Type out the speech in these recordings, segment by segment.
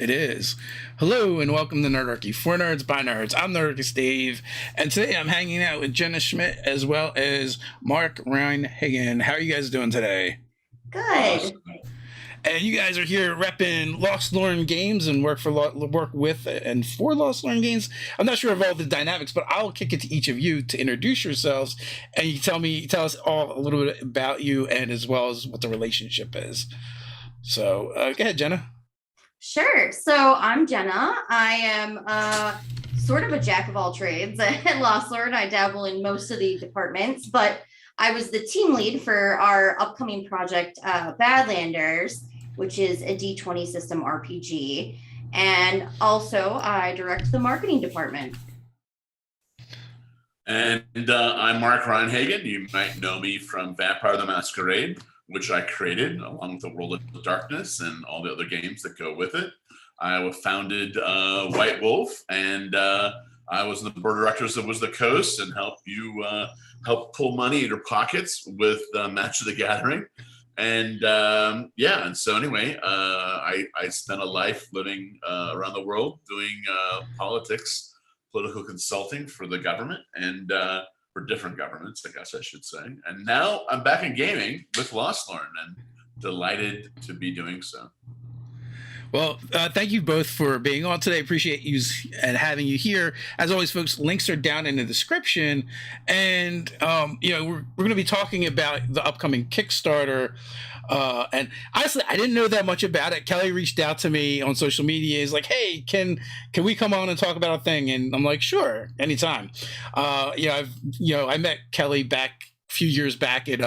It is. Hello and welcome to Nerdarchy. For nerds, by nerds. I'm Nerdarchy Dave, and today I'm hanging out with Jenna Schmidt as well as Mark Reinhagen. How are you guys doing today? Good. And you guys are here repping Lostlorn Games and work with and for Lostlorn Games. I'm not sure of all the dynamics, but I'll kick it to each of you to introduce yourselves, and you tell us all a little bit about you and as well as what the relationship is. So go ahead, Jenna. Sure. So I'm Jenna. I am sort of a jack of all trades at Lostlorn. I dabble in most of the departments, but I was the team lead for our upcoming project, Badlanders, which is a D20 system RPG. And also, I direct the marketing department. And I'm Mark Reinhagen. You might know me from Vampire the Masquerade, which I created along with the World of Darkness and all the other games that go with it. I founded White Wolf, and I was in the board of directors of Was the Coast and help pull money in your pockets with Match of the Gathering. And and so anyway, I spent a life living around the world doing politics, political consulting for the government, and for different governments, I guess I should say. And now I'm back in gaming with Lostlorn and delighted to be doing so. Well, thank you both for being on today. Appreciate you and having you here. As always, folks, links are down in the description. And, we're going to be talking about the upcoming Kickstarter. And honestly, I didn't know that much about it. Kelly reached out to me on social media. He's like, "Hey, can we come on and talk about a thing?" And I'm like, "Sure, anytime." I met Kelly back a few years back at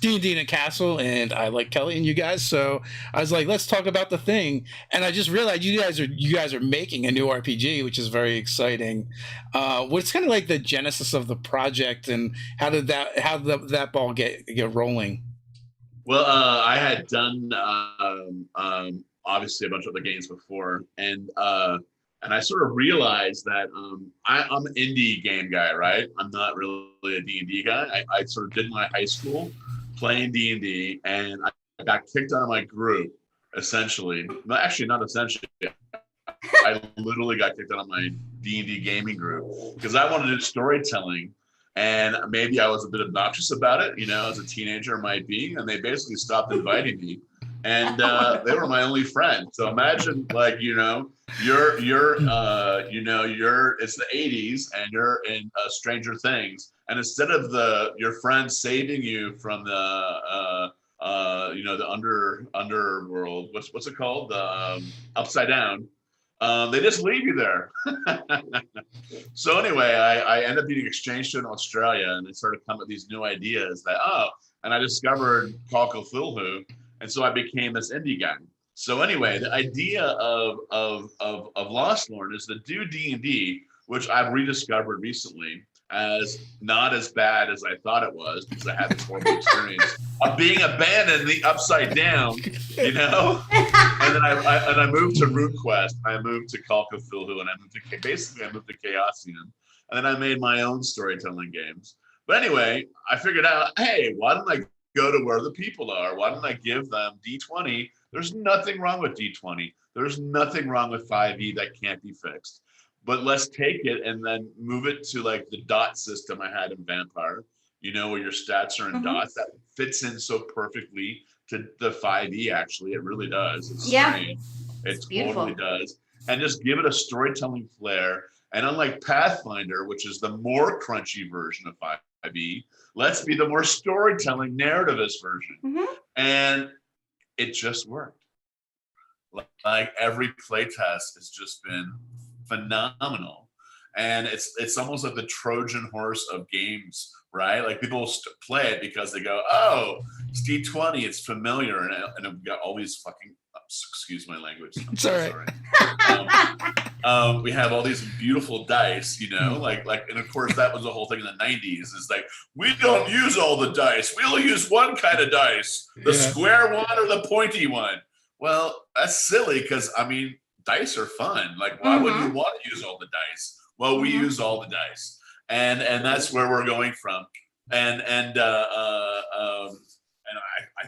D&D in a Castle, and I like Kelly and you guys, so I was like, let's talk about the thing. And I just realized you guys are making a new RPG, which is very exciting. What's kind of like the genesis of the project, and how did that ball get rolling? Well, I had done obviously a bunch of other games before, and I sort of realized that I'm an indie game guy, right? I'm not really a D&D guy. I sort of did my high school playing D&D, and I got kicked out of my group, essentially. Actually, not essentially. I literally got kicked out of my D&D gaming group because I wanted to do storytelling. And maybe I was a bit obnoxious about it, as a teenager might be, and they basically stopped inviting me. And they were my only friend. So imagine, like, it's the '80s, and you're in Stranger Things, and instead of your friend saving you from the underworld, what's it called, the upside down. They just leave you there. So anyway, I ended up being exchanged to in Australia, and I started coming with these new ideas and I discovered Call Cthulhu, and so I became this indie guy. So anyway, the idea of Lostlorn is to do D&D, which I've rediscovered recently as not as bad as I thought it was, because I had this horrible experience of being abandoned the upside down, And then I moved to RuneQuest, I moved to Call Cthulhu, and I moved to Chaosium, and then I made my own storytelling games. But anyway, I figured out, hey, why don't I go to where the people are? Why don't I give them D20? There's nothing wrong with D20. There's nothing wrong with 5e that can't be fixed. But let's take it and then move it to like the dot system I had in Vampire, where your stats are in dots. That fits in so perfectly to the 5e, actually. It really does. It's strange. It totally does. And just give it a storytelling flair. And unlike Pathfinder, which is the more crunchy version of 5e, let's be the more storytelling narrativist version. And it just worked. Like every playtest has just been phenomenal, and it's almost like the Trojan horse of games, right? Like people play it because they go, "Oh, it's D20, it's familiar," and I've got all these fucking excuse my language. It's all right. Sorry. We have all these beautiful dice, and of course that was the whole thing in the '90s. Is like, we don't use all the dice. We only use one kind of dice, the square one or the pointy one. Well, that's silly, because dice are fun. Like, why wouldn't you want to use all the dice? Well, we use all the dice, and that's where we're going from. And I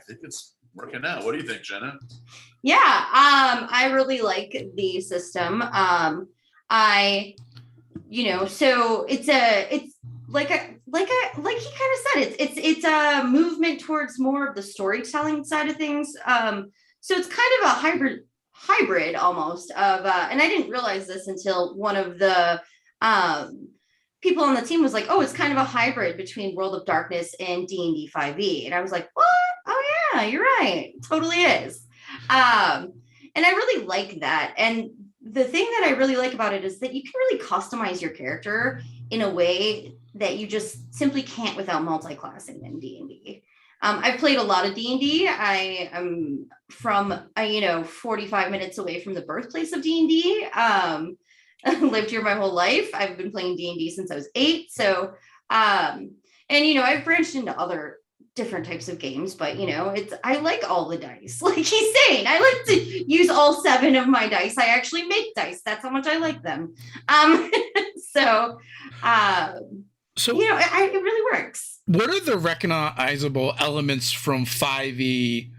think it's working out. What do you think, Jenna? Yeah, I really like the system. So it's like he kind of said, it's a movement towards more of the storytelling side of things. So it's kind of a hybrid almost of, and I didn't realize this until one of the people on the team was like, "Oh, it's kind of a hybrid between World of Darkness and D&D 5e," and I was like, "What? Oh yeah, you're right, it totally is." And I really like that. And the thing that I really like about it is that you can really customize your character in a way that you just simply can't without multi-classing in D&D. I've played a lot of D&D. I am from 45 minutes away from the birthplace of D&D. Lived here my whole life. I've been playing D&D since I was 8. So, I've branched into other different types of games, but I like all the dice. Like he's saying, I like to use all 7 of my dice. I actually make dice. That's how much I like them. So, it really works. What are the recognizable elements from 5e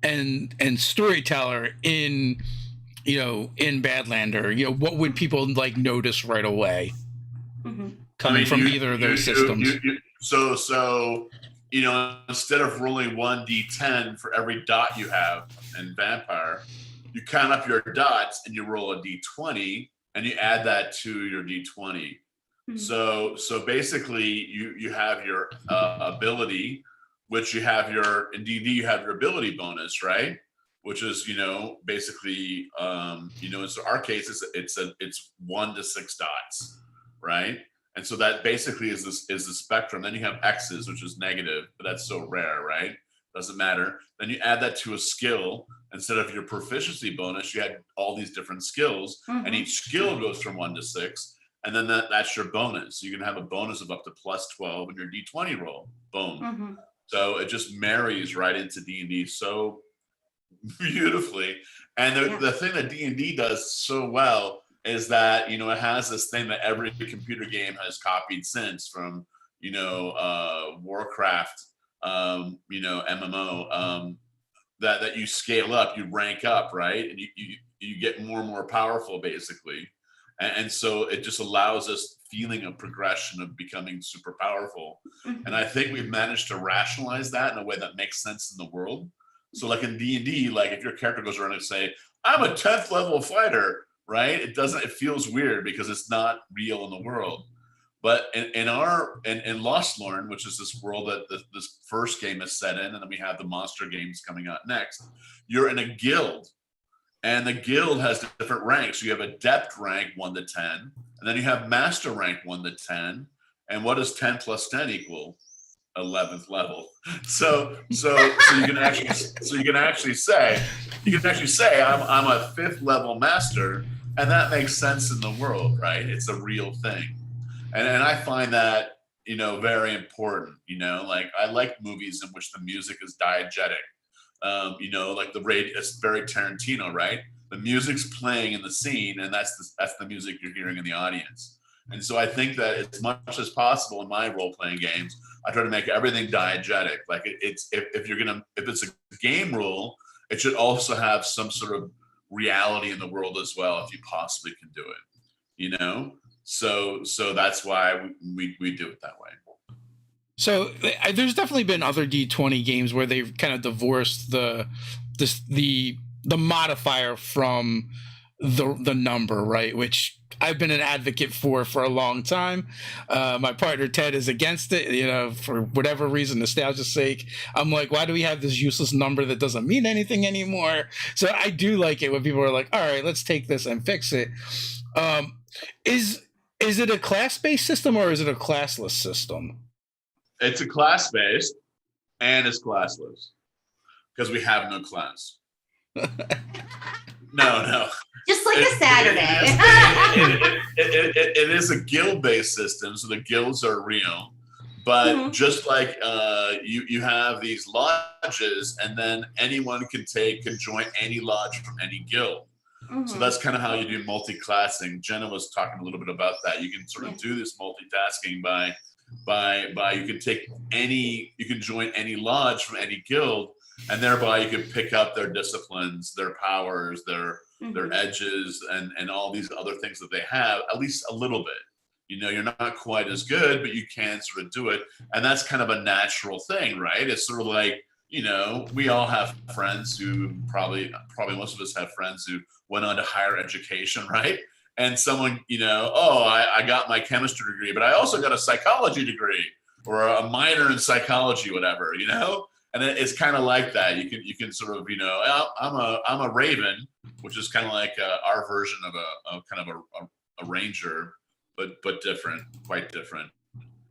and Storyteller in Badlander? What would people like notice right away coming from either of those systems? So instead of rolling 1d10 for every dot you have in Vampire, you count up your dots and you roll a d20 and you add that to your d20. So basically you have your ability, which you have in D&D you have your ability bonus, right? Which is basically in our case it's 1 to 6 dots, right? And so that basically is the spectrum. Then you have X's, which is negative, but that's so rare, right? Doesn't matter. Then you add that to a skill. Instead of your proficiency bonus, you had all these different skills, and each skill goes from 1 to 6. And then that's your bonus. You can have a bonus of up to plus 12 in your D20 roll. Boom. So it just marries right into D&D so beautifully. And the thing that D&D does so well is that it has this thing that every computer game has copied since, from Warcraft, MMO, that you scale up, you rank up, right, and you get more and more powerful basically, and so it just allows us feeling of progression of becoming super powerful. And I think we've managed to rationalize that in a way that makes sense in the world. So like in D&D, like if your character goes around and say, "I'm a 10th level fighter," right? It feels weird because it's not real in the world. But in Lostlorn, which is this world that this first game is set in, and then we have the monster games coming out next, you're in a guild. And the guild has different ranks. You have a depth rank 1 to 10, and then you have master rank 1 to 10. And what does 10 plus 10 equal? 11th level. So you can actually say I'm a 5th level master, and that makes sense in the world, right? It's a real thing, and I find that very important. Like I like movies in which the music is diegetic. Like it's very Tarantino, right? The music's playing in the scene, and that's the music you're hearing in the audience. And so I think that as much as possible in my role-playing games, I try to make everything diegetic. Like if it's a game rule, it should also have some sort of reality in the world as well, if you possibly can do it. So that's why we do it that way. So there's definitely been other D20 games where they've kind of divorced the modifier from the number, right? Which I've been an advocate for a long time. My partner Ted is against it, for whatever reason, nostalgia's sake. I'm like, why do we have this useless number that doesn't mean anything anymore? So I do like it when people are like, all right, let's take this and fix it. Is it a class-based system or is it a classless system? It's a class-based, and it's classless because we have no class. No. Just like a Saturday. It is a guild-based system, so the guilds are real. But just like you have these lodges, and then anyone can join any lodge from any guild. So that's kind of how you do multi-classing. Jenna was talking a little bit about that. You can sort of do this multitasking by you can join any lodge from any guild, and thereby you can pick up their disciplines, their powers, their Mhm. edges, and all these other things that they have, at least a little bit. You're not quite as good, but you can sort of do it. And that's kind of a natural thing, right? It's sort of like, we all have friends who probably most of us have friends who went on to higher education, right? And someone, oh, I got my chemistry degree, but I also got a psychology degree or a minor in psychology, whatever, And it's kind of like that. You can sort of, I'm a raven, which is kind of like our version of kind of a ranger, but different, quite different.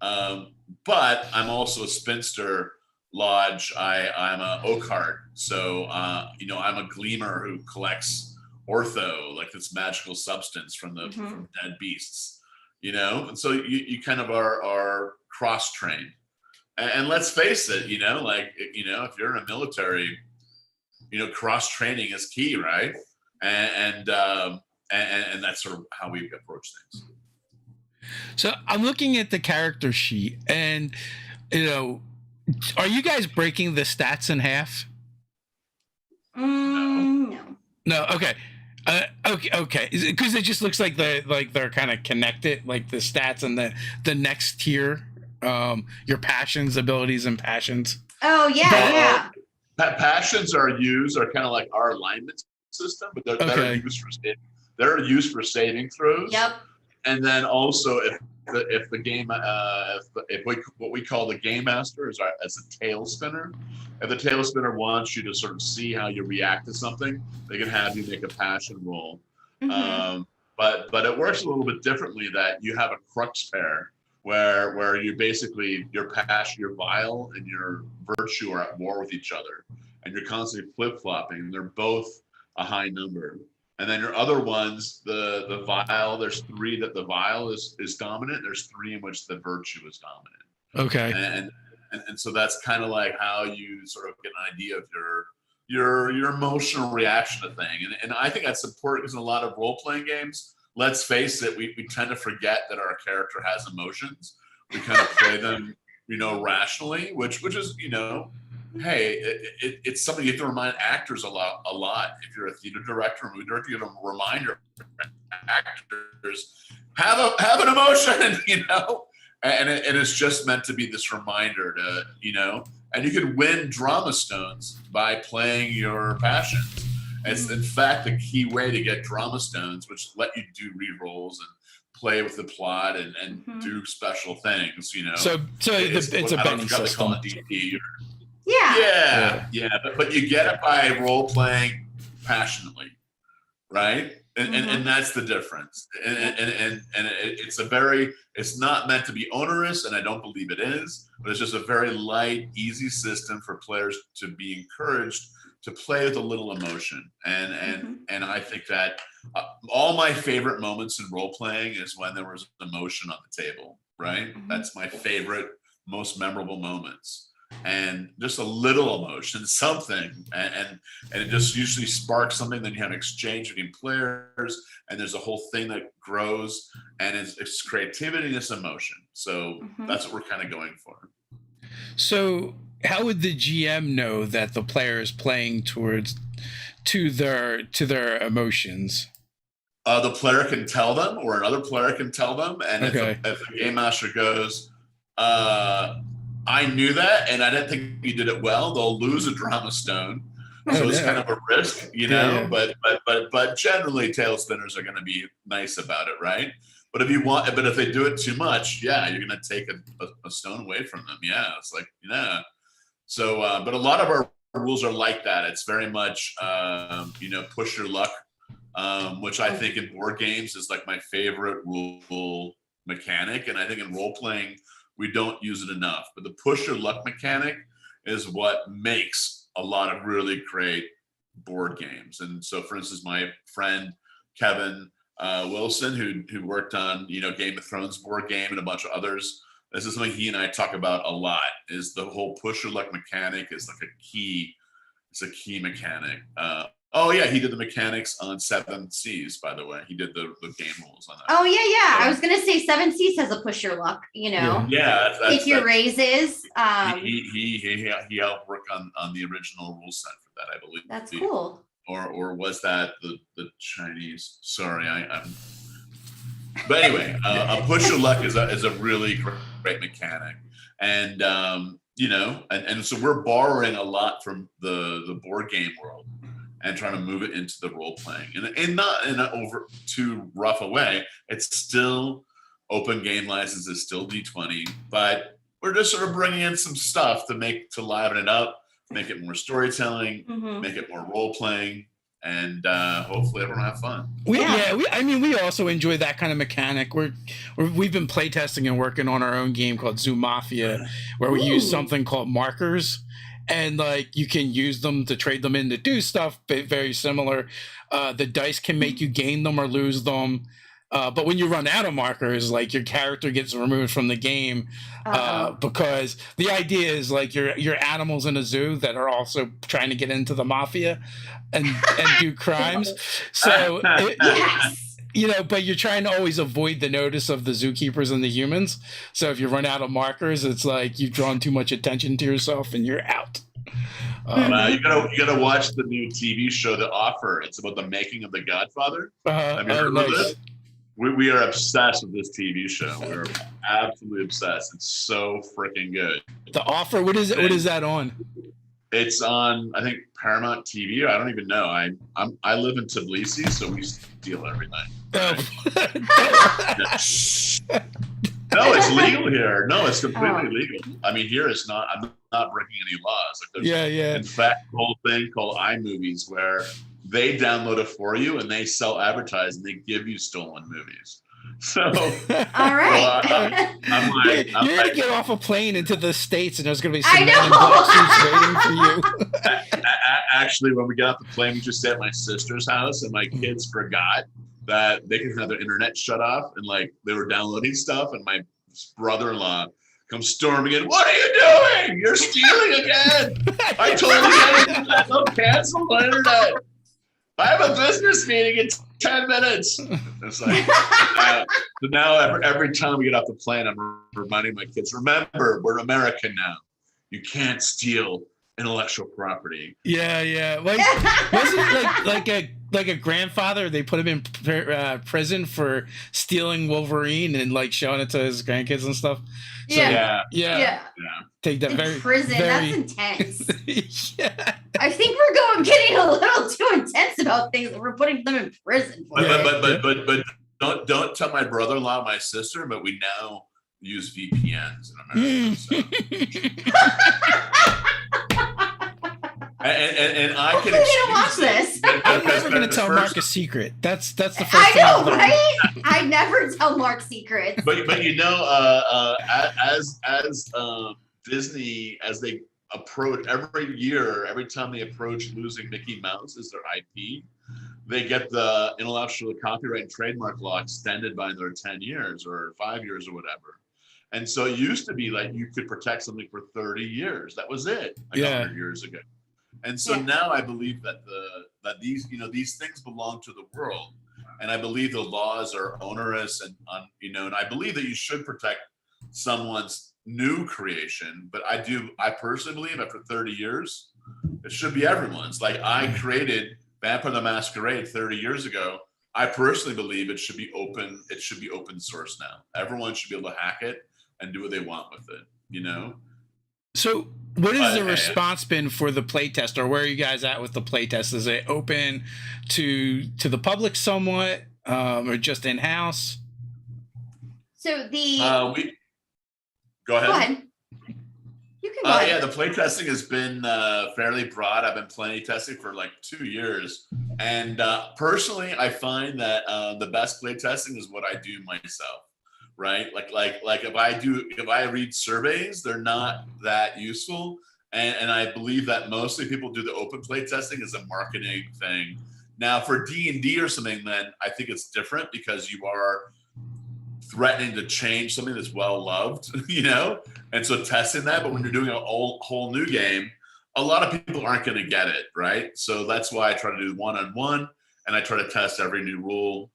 But I'm also a spinster lodge. I'm a Oakheart, so I'm a gleamer who collects ortho, like this magical substance from from dead beasts. And so you kind of are cross trained. And let's face it, if you're in a military, cross training is key, right? And that's sort of how we approach things. So I'm looking at the character sheet, and are you guys breaking the stats in half? No. No. Okay. Okay. Because it just looks like they're kind of connected, like the stats and the next tier, your passions, abilities, and passions. Oh yeah. Passions are kind of like our alignment system, but they're used for saving throws. Yep. And then also if the game what we call the game master is as a tail spinner. If the tail spinner wants you to sort of see how you react to something, they can have you make a passion roll. But it works a little bit differently, that you have a crux pair where you basically your passion, your vile, and your virtue are at war with each other, and you're constantly flip-flopping. They're both a high number. And then your other ones, the vile, there's 3 that the vile is dominant. There's 3 in which the virtue is dominant. Okay. And so that's kind of like how you sort of get an idea of your emotional reaction to thing. And I think that's important because in a lot of role-playing games, let's face it, we tend to forget that our character has emotions. We kind of play them, rationally, which is, hey, it's something you have to remind actors a lot. If you're a theater director or movie director, you have to remind your actors have an emotion, and it is just meant to be this reminder to, and you can win drama stones by playing your passions. It's in fact the key way to get drama stones, which let you do re-rolls and play with the plot and do special things, So it's a Benny system. Yeah. But you get it by role playing passionately, right? And that's the difference. And it's not meant to be onerous, and I don't believe it is, but it's just a very light, easy system for players to be encouraged to play with a little emotion. And I think that all my favorite moments in role playing is when there was emotion on the table, right? That's my favorite, most memorable moments. And just a little emotion, something, and it just usually sparks something. Then you have an exchange between players, and there's a whole thing that grows, and it's creativity and it's emotion. So that's what we're kind of going for. So how would the GM know that the player is playing to their emotions? The player can tell them, or another player can tell them, and if the game master goes, I knew that, and I didn't think you did it well, they'll lose a drama stone. So it's kind of a risk, But generally, tail spinners are going to be nice about it, right? But if they do it too much, you're going to take a stone away from them. Yeah, it's like So, but a lot of our rules are like that. It's very much push your luck, which I think in board games is like my favorite rule mechanic, and I think in role playing we don't use it enough. But the push your luck mechanic is what makes a lot of really great board games. And so, for instance, my friend Kevin Wilson, who worked on Game of Thrones board game and a bunch of others, this is something he and I talk about a lot. Is the whole push your luck mechanic is like a key. It's a key mechanic. Oh yeah, he did the mechanics on Seven Seas, by the way. He did the game rules on that. Oh yeah. I was gonna say Seven Seas has a push your luck, Yeah, take your raises. He helped work on the original rule set for that, I believe. That's cool. Or was that the Chinese? Sorry, I'm. But anyway, a push your luck is a really great mechanic, and and so we're borrowing a lot from the board game world and trying to move it into the role playing, and not in an over too rough a way. It's still open game license, is still D20, but we're just sort of bringing in some stuff to liven it up, make it more storytelling, make it more role playing, and hopefully everyone will have fun. We also enjoy that kind of mechanic. We've been playtesting and working on our own game called Zoo Mafia, where we use something called markers, and like you can use them to trade them in to do stuff very similar. The dice can make you gain them or lose them. But when you run out of markers, like your character gets removed from the game, because the idea is like you're animals in a zoo that are also trying to get into the mafia and do crimes. So but you're trying to always avoid the notice of the zookeepers and the humans. So if you run out of markers, it's like you've drawn too much attention to yourself and you're out. You gotta watch the new TV show, The Offer. It's about the making of The Godfather. Have you heard of it? We are obsessed with this TV show. We're absolutely obsessed. It's so freaking good. The Offer. What is it? What is that on? It's on, I think, Paramount TV. I don't even know. I live in Tbilisi, so we steal everything. No, it's legal here. No, it's completely legal. I mean, here it's not. I'm not breaking any laws. Like in fact, the whole thing called iMovies, where they download it for you and they sell advertise and they give you stolen movies. So, all right. Well, you're gonna get off a plane into the States and there's gonna be some men in black suits waiting for you. Actually, when we got off the plane, we just stayed at my sister's house, and my kids forgot that they could have their internet shut off, and like they were downloading stuff, and my brother-in-law comes storming in. What are you doing? You're stealing again! I told you don't cancel my internet. I have a business meeting in 10 minutes. It's like, so now every time we get off the plane, I'm reminding my kids, remember, we're American now. You can't steal intellectual property. Yeah. Like, wasn't it like a grandfather? They put him in prison for stealing Wolverine and like showing it to his grandkids and stuff. So, yeah. Take that in prison. That's intense. Yeah. I think we're getting a little too intense about things that we're putting them in prison for. But don't tell my brother-in-law, my sister, but we now use VPNs in America. So. and I can watch this. I'm never going to tell Mark a secret. That's the first I thing know, right? I never tell Mark secrets. But as Disney, as they approach every time they approach losing Mickey Mouse as their IP, they get the intellectual copyright and trademark law extended by another 10 years or 5 years or whatever. And so it used to be like you could protect something for 30 years. That was it, 100 years ago. And so now I believe that these things belong to the world, and I believe the laws are onerous and I believe that you should protect someone's new creation. But I personally believe after 30 years, it should be everyone's. Like I created Vampire the Masquerade 30 years ago. I personally believe it should be open. It should be open source now. Everyone should be able to hack it and do what they want with it. So what has the response been for the playtest, or where are you guys at with the playtest? Is it open to the public somewhat, or just in-house? So go ahead. Go ahead. You can go ahead. Yeah, the playtesting has been fairly broad. I've been playtesting for like 2 years. And personally, I find that the best playtesting is what I do myself. Right? Like if I read surveys, they're not that useful. And I believe that mostly people do the open play testing as a marketing thing. Now for D&D or something, then I think it's different because you are threatening to change something that's well loved, And so testing that, but when you're doing a whole new game, a lot of people aren't going to get it, right? So that's why I try to do one-on-one, and I try to test every new rule,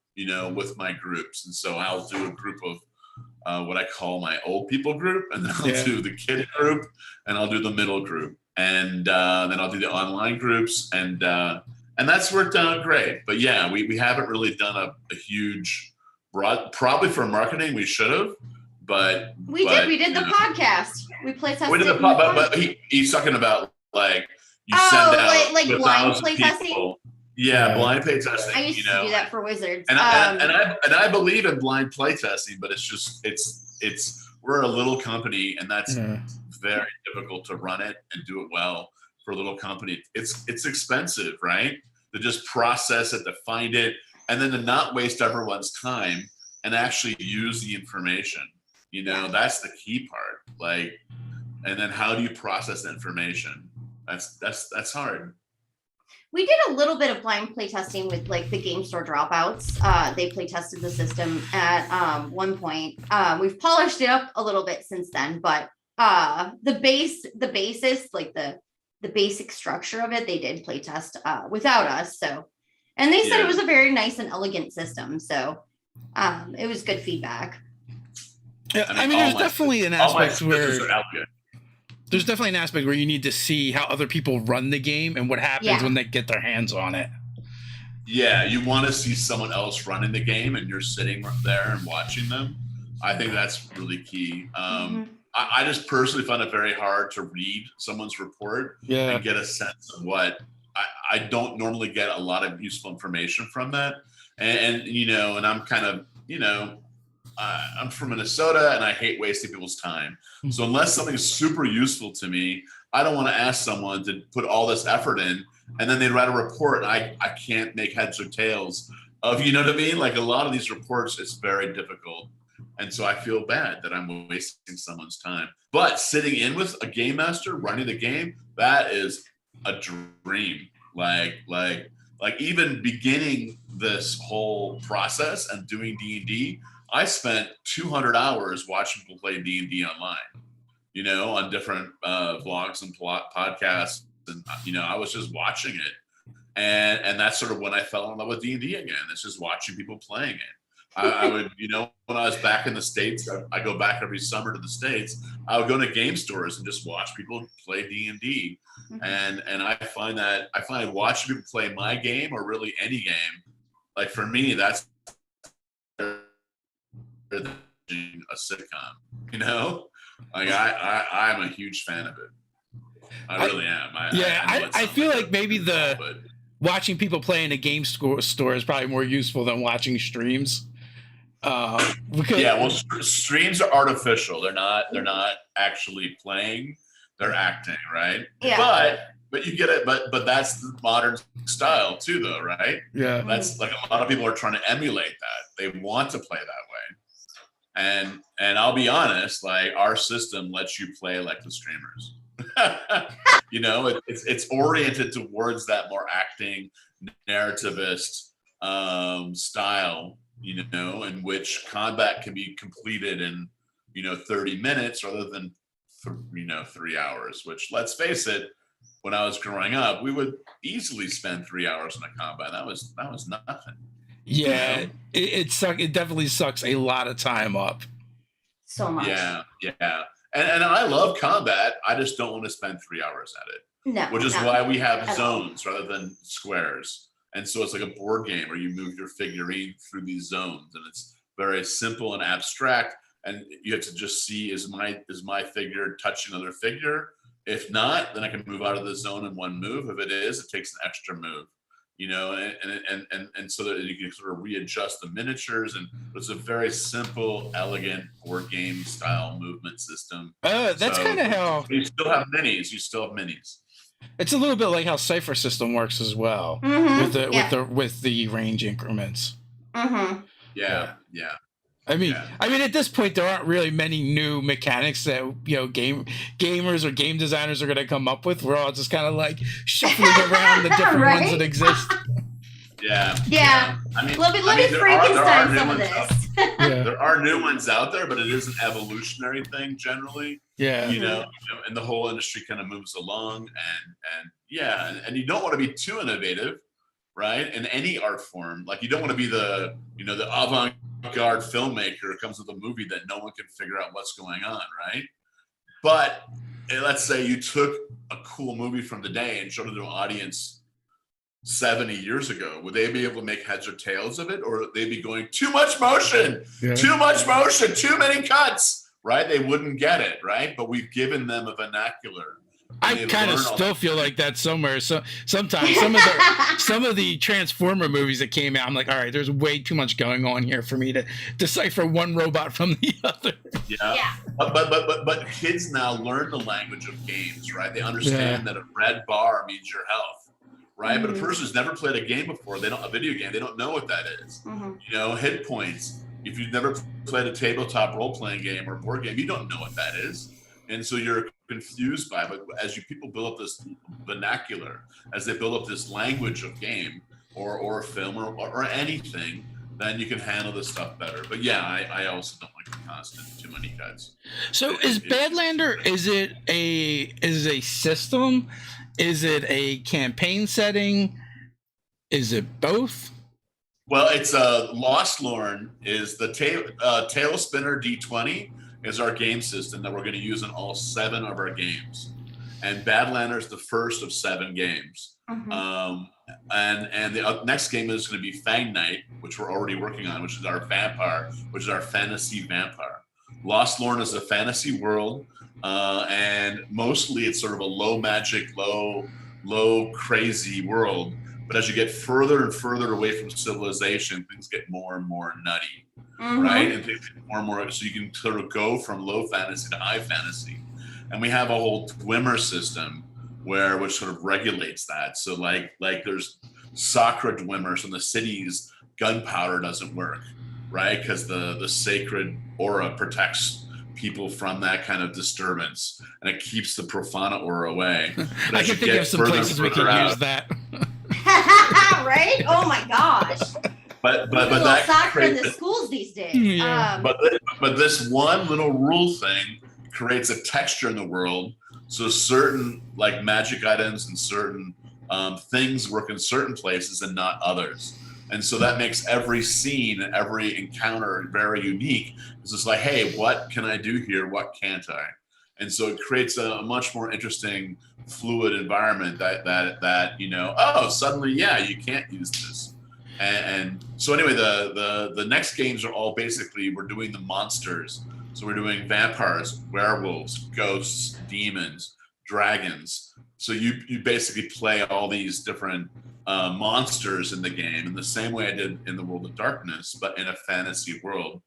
with my groups. And so I'll do a group of what I call my old people group, and then I'll do the kid group, and I'll do the middle group, and then I'll do the online groups, and that's worked out great. But yeah, we haven't really done a huge broad, probably for marketing we should have, but we did the podcast. We play tested. We did the podcast, but he's talking about like you send out like blind play testing. Yeah, blind play testing. I used to do that for Wizards. And I believe in blind play testing, but it's we're a little company, and that's very difficult to run it and do it well for a little company. It's expensive, right? To just process it, to find it, and then to not waste everyone's time and actually use the information. That's the key part. Like, and then how do you process the information? That's hard. We did a little bit of blind play testing with like the game store dropouts. They play tested the system at one point. We've polished it up a little bit since then, but the basis, like the basic structure of it, they did play test without us. So, and they said it was a very nice and elegant system. So it was good feedback. Yeah, I mean there's definitely an aspect where there's definitely an aspect where you need to see how other people run the game and what happens when they get their hands on it. Yeah, you want to see someone else running the game and you're sitting there and watching them. I think that's really key. I just personally find it very hard to read someone's report and get a sense of what I don't normally get a lot of useful information from that. And I'm kind of, I'm from Minnesota and I hate wasting people's time. So unless something's super useful to me, I don't want to ask someone to put all this effort in and then they write a report and I can't make heads or tails of, you know what I mean? Like a lot of these reports, it's very difficult. And so I feel bad that I'm wasting someone's time. But sitting in with a game master running the game, that is a dream. Like even beginning this whole process and doing D&D, I spent 200 hours watching people play D&D online, on different vlogs and podcasts. And, I was just watching it. And that's sort of when I fell in love with D&D again. It's just watching people playing it. I would, when I was back in the States, I go back every summer to the States. I would go to game stores and just watch people play D&D. And I find watching people play my game or really any game, like for me, that's a sitcom, like I'm a huge fan of it. I really am. I feel like maybe watching people play in a game store is probably more useful than watching streams. Because streams are artificial. They're not actually playing. They're acting, right? Yeah. But you get it. But that's the modern style too, though, right? Yeah. That's like a lot of people are trying to emulate that. They want to play that way. And I'll be honest, like our system lets you play like the streamers. It's oriented towards that more acting, narrativist style. In which combat can be completed in, 30 minutes rather than, 3 hours, which let's face it, when I was growing up, we would easily spend 3 hours in a combat. That was nothing. Yeah, it definitely sucks a lot of time up. So much. Yeah. And I love combat. I just don't want to spend 3 hours at it. No. Which is why we have zones rather than squares. And so it's like a board game where you move your figurine through these zones, and it's very simple and abstract. And you have to just see, is my figure touching another figure? If not, then I can move out of the zone in one move. If it is, it takes an extra move. And so that you can sort of readjust the miniatures, and it's a very simple, elegant board game style movement system. That's kind of how you still have minis. It's a little bit like how Cypher system works as well, with the range increments. Yeah. I mean, at this point, there aren't really many new mechanics that gamers or game designers are going to come up with. We're all just kind of like shuffling around the different ones that exist. Yeah. I mean, let me Frankenstein some of this. There there are new ones out there, but it is an evolutionary thing generally. Yeah. And the whole industry kind of moves along, and you don't want to be too innovative, right? In any art form, like you don't want to be the avant-garde filmmaker who comes with a movie that no one can figure out what's going on, right? But let's say you took a cool movie from the day and showed it to an audience 70 years ago. Would they be able to make heads or tails of it, or would they be going too much motion, too many cuts, right? They wouldn't get it, right? But we've given them a vernacular. I kind of still feel like that somewhere. So sometimes some of the Transformer movies that came out, I'm like, all right, there's way too much going on here for me to decipher one robot from the other. Yeah. But kids now learn the language of games, right? They understand that a red bar means your health, right? But a person who's never played a game before, a video game, they don't know what that is. Hit points. If you've never played a tabletop role-playing game or board game, you don't know what that is. And so you're confused by it. But as people build up this vernacular, as they build up this language of game or film or anything, then you can handle this stuff better. But yeah, I also don't like the constant too many cuts. So is Badlander, is it a system? Is it a campaign setting? Is it both? Well, it's Lostlorn is the Tail Spinner D20 is our game system that we're going to use in all 7 of our games. And Badlander is the first of 7 games. And the next game is going to be Fang Knight, which we're already working on, which is our vampire, which is our fantasy vampire. Lostlorn is a fantasy world, and mostly it's sort of a low magic, low crazy world. But as you get further and further away from civilization, things get more and more nutty, right? And things get more and more, so you can sort of go from low fantasy to high fantasy. And we have a whole Dwemer system which sort of regulates that. So like there's Sakra Dwemers in the cities, gunpowder doesn't work, right? Because the sacred aura protects people from that kind of disturbance, and it keeps the Profana aura away. I can think of some places we can use that. Right? Oh my gosh. But that soccer in the schools these days. Yeah. But this one little rule thing creates a texture in the world. So certain like magic items and certain things work in certain places and not others. And so that makes every scene, every encounter very unique. It's just like, hey, what can I do here? What can't I? And so it creates a much more interesting, fluid environment that suddenly, you can't use this. And so anyway, the next games are all basically, we're doing the monsters. So we're doing vampires, werewolves, ghosts, demons, dragons. So you basically play all these different monsters in the game in the same way I did in the World of Darkness, but in a fantasy world,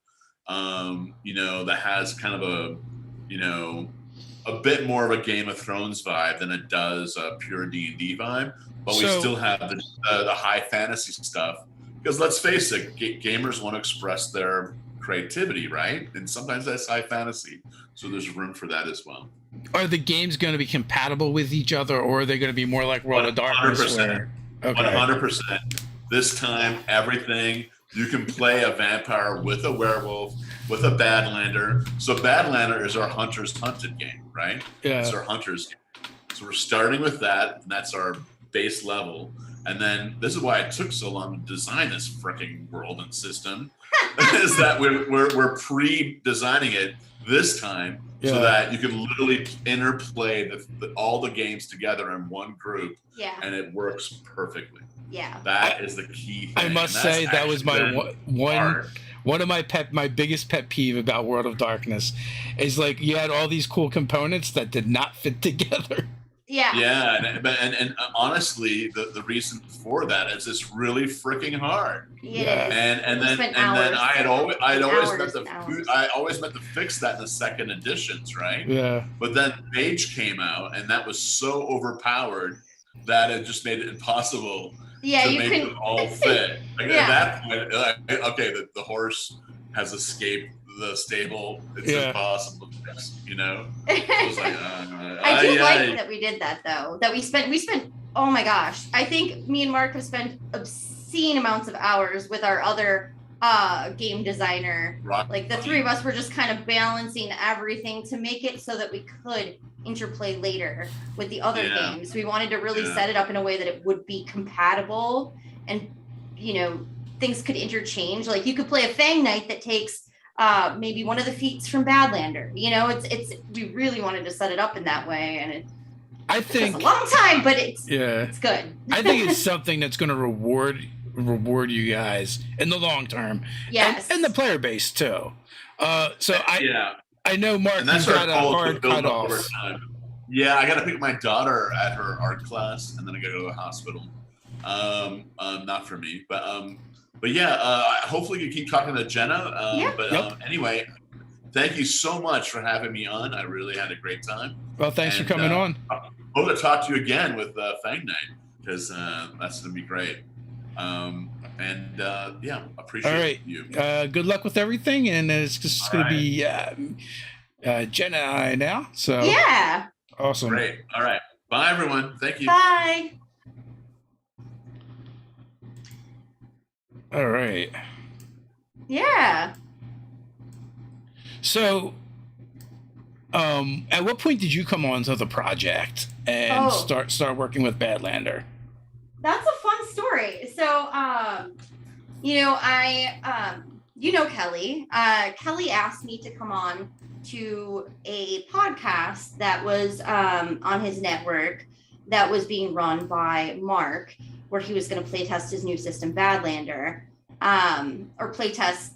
that has kind of a bit more of a Game of Thrones vibe than it does a pure D&D vibe, but we still have the high fantasy stuff, because let's face it, gamers want to express their creativity, right? And sometimes that's high fantasy, so there's room for that as well. Are the games going to be compatible with each other, or are they going to be more like World of Darkness? 100%. This time, everything, you can play a vampire with a werewolf, with a Badlander. So Badlander is our Hunters Hunted game, right? Yeah. It's our Hunters game. So we're starting with that, and that's our base level. And then this is why it took so long to design this freaking world and system, is that we're pre-designing it this time so that you can literally interplay all the games together in one group, and it works perfectly. Yeah, that is the key thing. I must say that was my one of my biggest pet peeve about World of Darkness is like you had all these cool components that did not fit together. Yeah. And honestly, the reason for that is it's really freaking hard. Yeah. And then I always meant to fix that in the second editions, right? Yeah. But then Mage came out, and that was so overpowered that it just made it impossible to make them all fit. Like at that point, the horse has escaped the stable. It's impossible to fix, I was like, I do like that we did that though. That we spent oh my gosh. I think me and Mark have spent obscene amounts of hours with our other game designer. Like the three of us were just kind of balancing everything to make it so that we could interplay later with the other games. We wanted to really set it up in a way that it would be compatible and, you know, things could interchange. Like you could play a Fang Knight that takes maybe one of the feats from Badlander. You know, it's we really wanted to set it up in that way, and I think it's a long time, but it's good. I think it's something that's going to reward you guys in the long term. Yes, and the player base too. I know Mark has got a hard cutoff. Yeah, I got to pick my daughter at her art class, and then I got to go to the hospital. Not for me, but yeah. Hopefully, you keep talking to Jenna. Anyway, thank you so much for having me on. I really had a great time. Well, thanks for coming on. Hope to talk to you again with Fang Knight, because that's gonna be great. Appreciate you. Good luck with everything, and it's just going to be Jenna and I now. So yeah, awesome. Great. All right. Bye, everyone. Thank you. Bye. All right. Yeah. So, at what point did you come on to the project and start working with Badlander? That's a fun story. So, you know, Kelly. Kelly asked me to come on to a podcast that was on his network that was being run by Mark, where he was going to playtest his new system, Badlander, or playtest.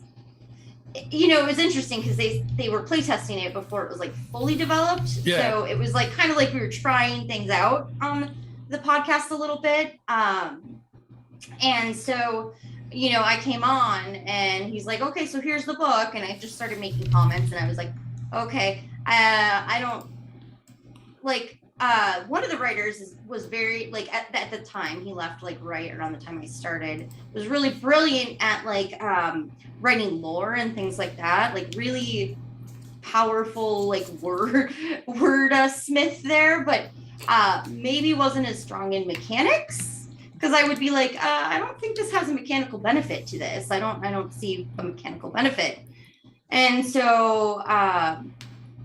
You know, it was interesting because they were playtesting it before it was like fully developed. Yeah. So it was like kind of like we were trying things out on the podcast a little bit. And so, you know, I came on and he's like, okay, so here's the book. And I just started making comments and I was like, okay, I don't like, one of the writers was very like at the time he left like right around the time I started, was really brilliant at like writing lore and things like that, like really powerful like word smith there, but maybe wasn't as strong in mechanics, because I would be like, I don't think this has a mechanical benefit to this. I don't see a mechanical benefit. And so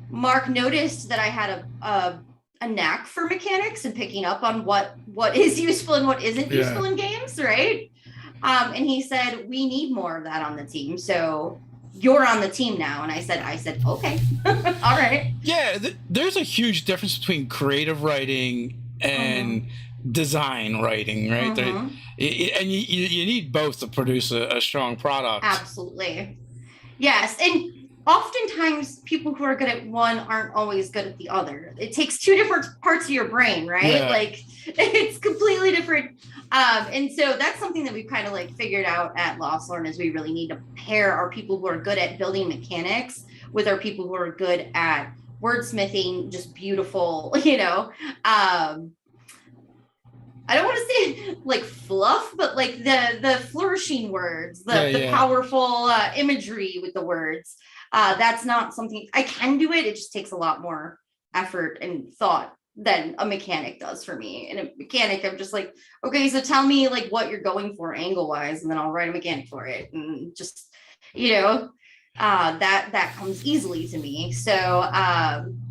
Mark noticed that I had a knack for mechanics and picking up on what is useful and what isn't useful in games, right? And he said, we need more of that on the team. So you're on the team now. And I said, okay, all right. Yeah, there's a huge difference between creative writing and design writing, right? And you need both to produce a strong product. Absolutely. Yes. And oftentimes people who are good at one aren't always good at the other. It takes two different parts of your brain, right? Yeah. Like it's completely different. And so that's something that we've kind of like figured out at Lostlorn, is we really need to pair our people who are good at building mechanics with our people who are good at wordsmithing, just beautiful, you know. I don't want to say like fluff, but like the flourishing words, the powerful imagery with the words. That's not something I can do it. It just takes a lot more effort and thought than a mechanic does for me. And a mechanic, I'm just like, okay, so tell me like what you're going for angle wise, and then I'll write a mechanic for it. And just, you know, that comes easily to me. So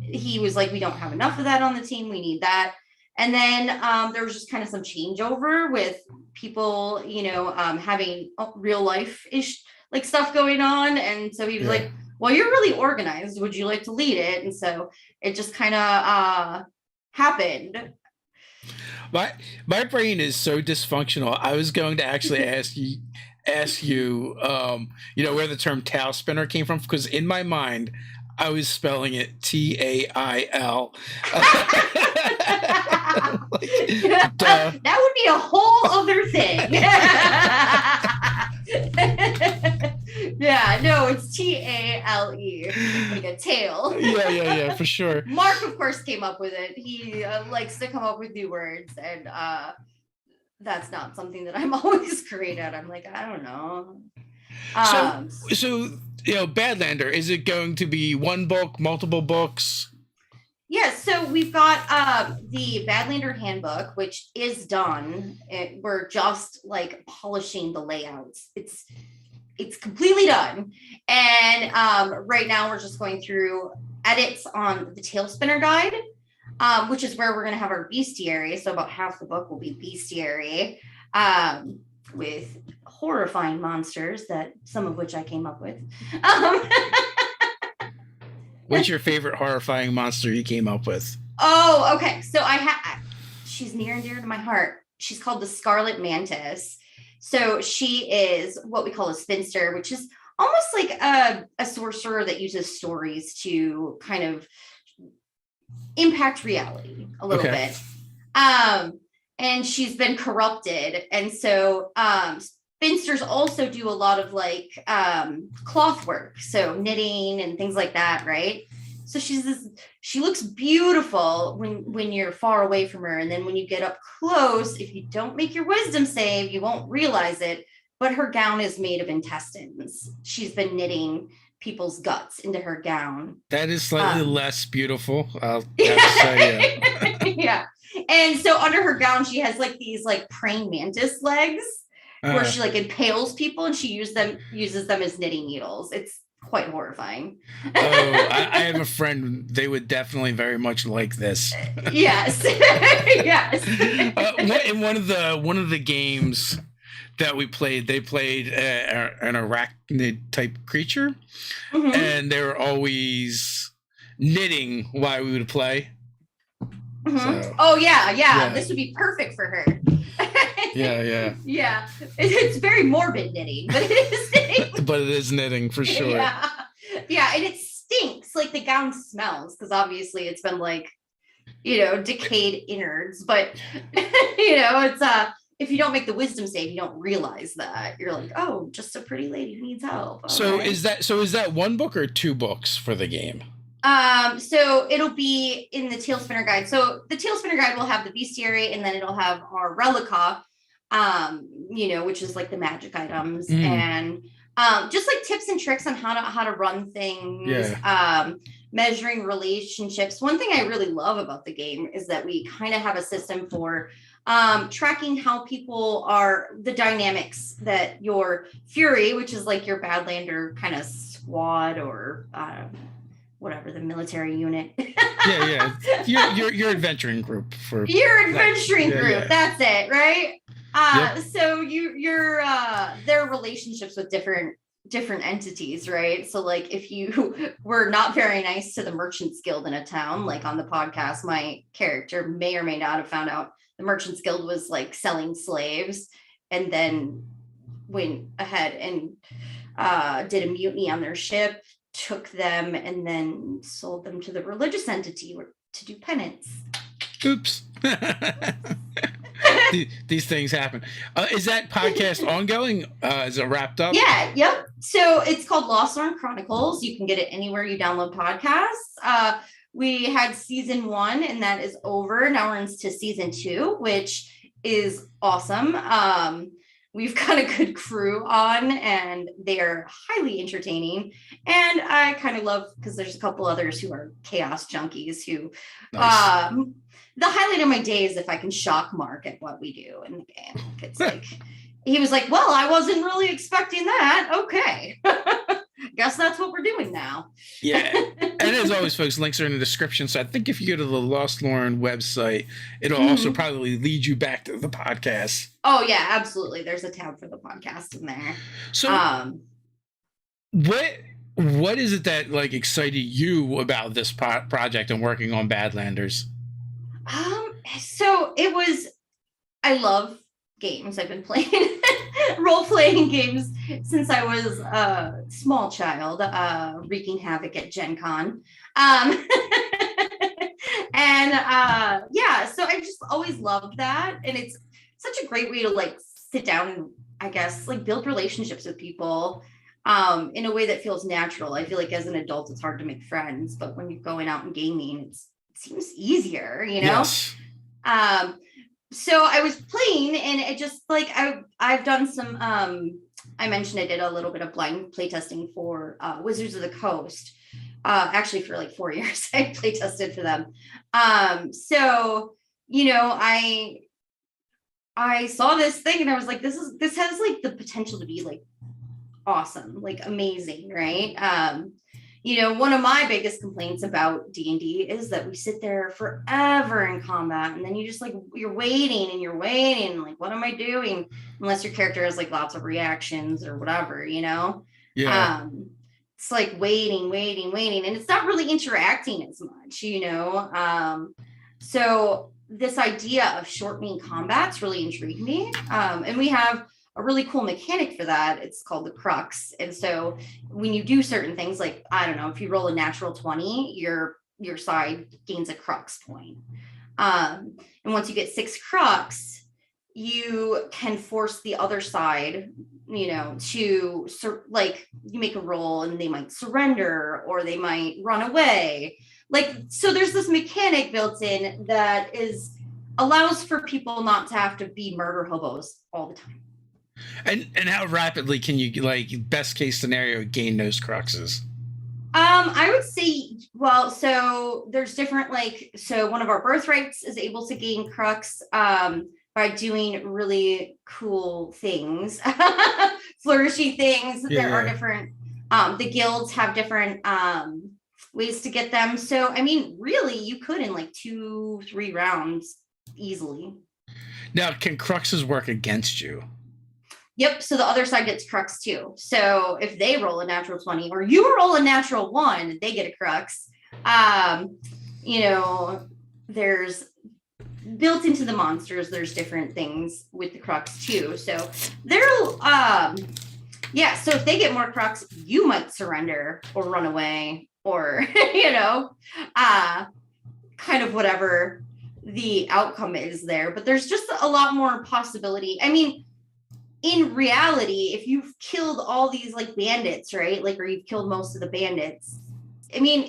he was like, we don't have enough of that on the team. We need that. And then there was just kind of some changeover with people, you know, having real life-ish like stuff going on. And so he was like, well, you're really organized. Would you like to lead it? And so it just kind of happened. My brain is so dysfunctional. I was going to actually ask you, you know, where the term tail spinner came from, because in my mind, I was spelling it TAIL. That would be a whole other thing. Yeah, no, it's TALE, like a tail. Yeah, for sure. Mark, of course, came up with it. He likes to come up with new words, and that's not something that I'm always great at. I'm like, I don't know. So you know, Badlander, is it going to be one book, multiple books? Yes, so we've got the Badlander handbook, which is done. We're just like polishing the layouts. it's completely done. And right now we're just going through edits on the Tail Spinner guide, which is where we're going to have our bestiary. So about half the book will be bestiary, with horrifying monsters that some of which I came up with. What's your favorite horrifying monster you came up with? Oh, okay. So she's near and dear to my heart. She's called the Scarlet Mantis. So she is what we call a spinster, which is almost like a sorcerer that uses stories to kind of impact reality a little bit. And she's been corrupted. And so spinsters also do a lot of like cloth work, so knitting and things like that, right? So she looks beautiful when you're far away from her. And then when you get up close, if you don't make your wisdom save, you won't realize it. But her gown is made of intestines. She's been knitting people's guts into her gown. That is slightly less beautiful. I'll have to say, yeah. And so under her gown, she has like these like praying mantis legs where she like impales people, and she uses them as knitting needles. It's quite horrifying. I have a friend. They would definitely very much like this. Yes. Yes. In one of the games that we played, they played an arachnid type creature, and they were always knitting while we would play. So, oh yeah. This would be perfect for her. Yeah. It's very morbid knitting, but it is knitting. But it is knitting for sure. Yeah, and it stinks. Like the gown smells because obviously it's been like, decayed innards. But it's if you don't make the wisdom save, you don't realize that. You're like, oh, just a pretty lady who needs help. So is that one book or two books for the game? So it'll be in the Tail Spinner guide. So the Tail Spinner guide will have the bestiary, and then it'll have our relica, which is like the magic items and just like tips and tricks on how to run things, measuring relationships. One thing I really love about the game is that we kind of have a system for tracking how people are, the dynamics that your Fury, which is like your Badlander kind of squad or whatever, the military unit. Your adventuring group for your adventuring group. That's it, right? So you're their relationships with different entities, right? So like if you were not very nice to the Merchants Guild in a town, like on the podcast, my character may or may not have found out the Merchants Guild was like selling slaves, and then went ahead and did a mutiny on their ship, took them, and then sold them to the religious entity to do penance. Oops. These things happen. Is that podcast ongoing? Is it wrapped up? Yeah. Yep. So it's called Lostlorn Chronicles. You can get it anywhere you download podcasts. We had season 1, and that is over. Now we're into season 2, which is awesome. We've got a good crew on, and they're highly entertaining. And I kind of love, because there's a couple others who are chaos junkies who, nice. The highlight of my day is if I can shock Mark at what we do in the game. It's like, he was like, well, I wasn't really expecting that. Okay. Guess that's what we're doing now. Yeah. And as always, folks, links are in the description. So I think if you go to the Lostlorn website, it'll also probably lead you back to the podcast. Oh, yeah, absolutely. There's a tab for the podcast in there. So what is it that like excited you about this project and working on Badlanders? So it was, I love games. I've been playing role-playing games since I was a small child, wreaking havoc at Gen Con. So I just always loved that. And it's such a great way to like sit down and I guess like build relationships with people in a way that feels natural. I feel like as an adult, it's hard to make friends, but when you're going out and gaming, it seems easier, Yes. So I was playing, and it just like I've done some I mentioned I did a little bit of blind playtesting for Wizards of the Coast. Actually for like 4 years I playtested for them. So I saw this thing and I was like, this has like the potential to be like awesome, like amazing, right? One of my biggest complaints about D&D is that we sit there forever in combat, and then you just like, you're waiting and you're waiting, like, what am I doing? Unless your character has like lots of reactions or whatever, Yeah. It's like waiting, and it's not really interacting as much. So this idea of shortening combats really intrigued me. And we have a really cool mechanic for that. It's called the crux. And so when you do certain things, like, I don't know, if you roll a natural 20, your side gains a crux point. And once you get 6 crux, you can force the other side, to like, you make a roll and they might surrender or they might run away. Like, so there's this mechanic built in that allows for people not to have to be murder hobos all the time. And how rapidly can you, like, best case scenario, gain those cruxes? I would say, well, so there's different, like, so one of our birthrights is able to gain crux by doing really cool things, flourishy things. Yeah. There are different, the guilds have different ways to get them. So, I mean, really, you could in like 2-3 rounds easily. Now, can cruxes work against you? Yep. So the other side gets crux too. So if they roll a natural 20 or you roll a natural 1, they get a crux. There's built into the monsters, there's different things with the crux too. So so if they get more crux, you might surrender or run away or, kind of whatever the outcome is there. But there's just a lot more possibility. I mean, in reality, if you've killed all these like bandits, right? Like, or you've killed most of the bandits. I mean,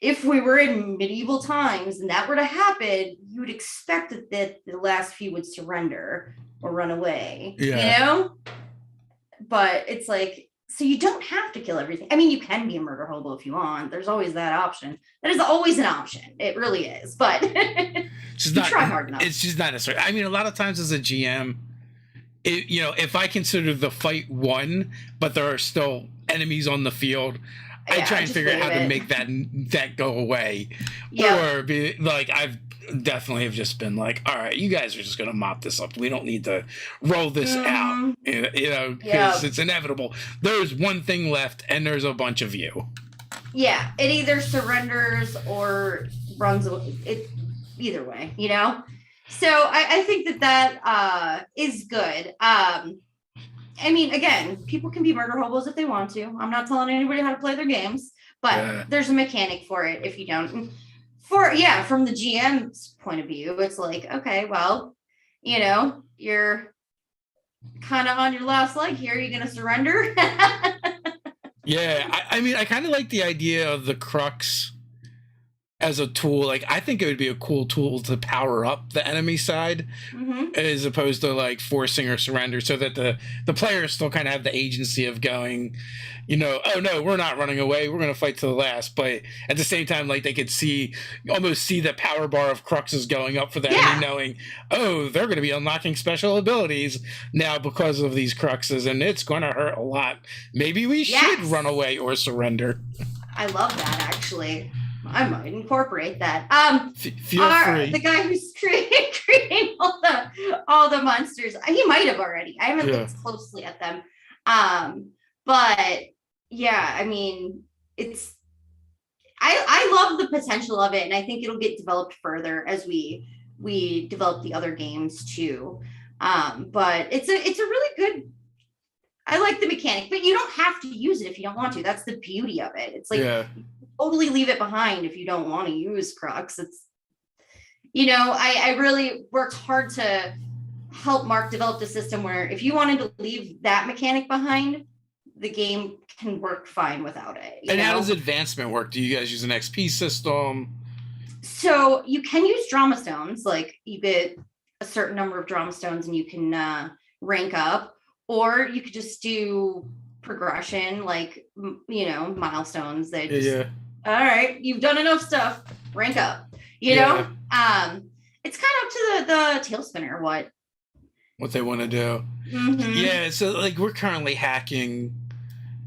if we were in medieval times and that were to happen, you would expect that the last few would surrender or run away, But it's like, so you don't have to kill everything. I mean, you can be a murder hobo if you want. There's always that option. That is always an option. It really is. But try hard enough. It's just not necessary. I mean, a lot of times as a GM, if I consider the fight won, but there are still enemies on the field, I try and figure out how to make that go away. Or be like, I've definitely have just been like, all right, you guys are just going to mop this up. We don't need to roll this out, because it's inevitable. There's one thing left and there's a bunch of you. Yeah, it either surrenders or runs away. Either way, So I think that is good. I mean, again, people can be murder hobos if they want to. I'm not telling anybody how to play their games, but there's a mechanic for it if you don't. From the GM's point of view, it's like, okay, well, you're kind of on your last leg here. You're going to surrender? I mean, I kind of like the idea of the crux as a tool. Like, I think it would be a cool tool to power up the enemy side, as opposed to like forcing or surrender, so that the players still kind of have the agency of going, oh no, we're not running away, we're going to fight to the last. But at the same time, like, they could almost see the power bar of cruxes going up for the enemy, knowing, oh, they're going to be unlocking special abilities now because of these cruxes, and it's going to hurt a lot. Maybe we should run away or surrender. I love that, actually. I might incorporate that. Feel free. The guy who's creating all the monsters, he might have already. I haven't looked closely at them. But yeah, I mean, I love the potential of it, and I think it'll get developed further as we develop the other games too. But it's a really good. I like the mechanic, but you don't have to use it if you don't want to. That's the beauty of it. It's like, totally leave it behind if you don't want to use crux. It's, I really worked hard to help Mark develop the system where if you wanted to leave that mechanic behind, the game can work fine without it. And how does advancement work? Do you guys use an XP system? So you can use drama stones. Like, you get a certain number of drama stones and you can rank up, or you could just do progression, like, milestones. They just, all right, you've done enough stuff, rank up, it's kind of up to the tail spinner what what they want to do. Yeah, so like we're currently hacking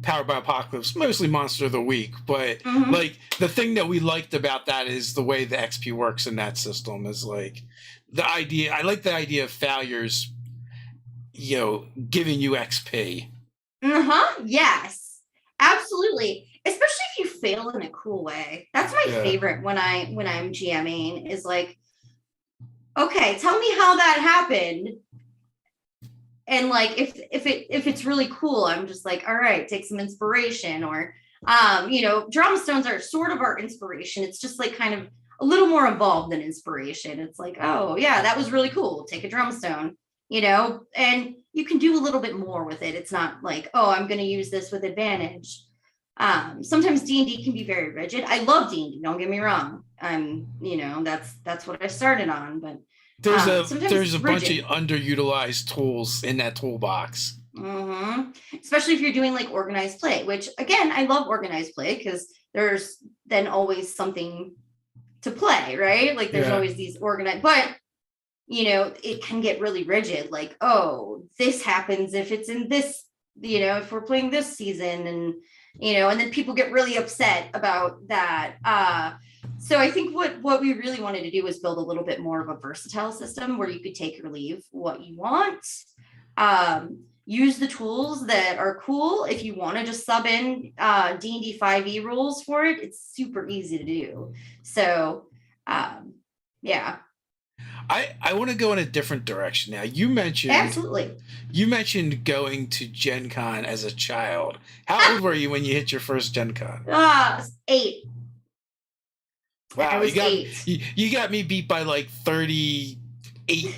Powered by Apocalypse, mostly Monster of the Week, but like the thing that we liked about that is the way the XP works in that system is like the idea. I like the idea of failures, giving you XP. Yes, absolutely. Especially if you fail in a cool way. That's my favorite when I'm GMing is like, okay, tell me how that happened. And like if it's really cool, I'm just like, all right, take some inspiration. Or drama stones are sort of our inspiration. It's just like kind of a little more involved than inspiration. It's like, oh yeah, that was really cool. Take a drama stone, and you can do a little bit more with it. It's not like, oh, I'm going to use this with advantage. Sometimes D&D can be very rigid. I love D&D, don't get me wrong. That's what I started on, but there's a bunch of underutilized tools in that toolbox. Especially if you're doing like organized play, which again, I love organized play because there's then always something to play, right? Like there's always these organized, but it can get really rigid. Like, oh, this happens if it's in this, if we're playing this season, and and then people get really upset about that. So I think what we really wanted to do was build a little bit more of a versatile system where you could take or leave what you want. Use the tools that are cool. If you want to just sub in D&D 5e rules for it, it's super easy to do. So yeah. I want to go in a different direction now. You mentioned going to Gen Con as a child. How old were you when you hit your first Gen Con? 8. Wow, you got me beat by like 38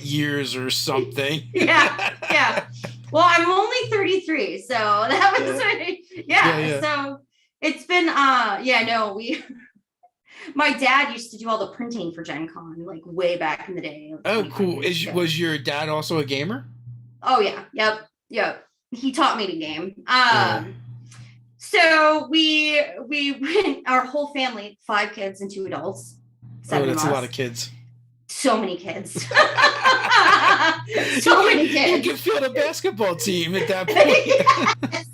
years or something. Yeah. Well, I'm only 33, so that was So it's been my dad used to do all the printing for Gen Con like way back in the day. Oh, cool. Was your dad also a gamer? Oh yeah. Yep. He taught me to game. So we went, our whole family, 5 kids and 2 adults. 7 that's of us. a lot of kids. So many kids. So many kids. You could field a basketball team at that point. Yes.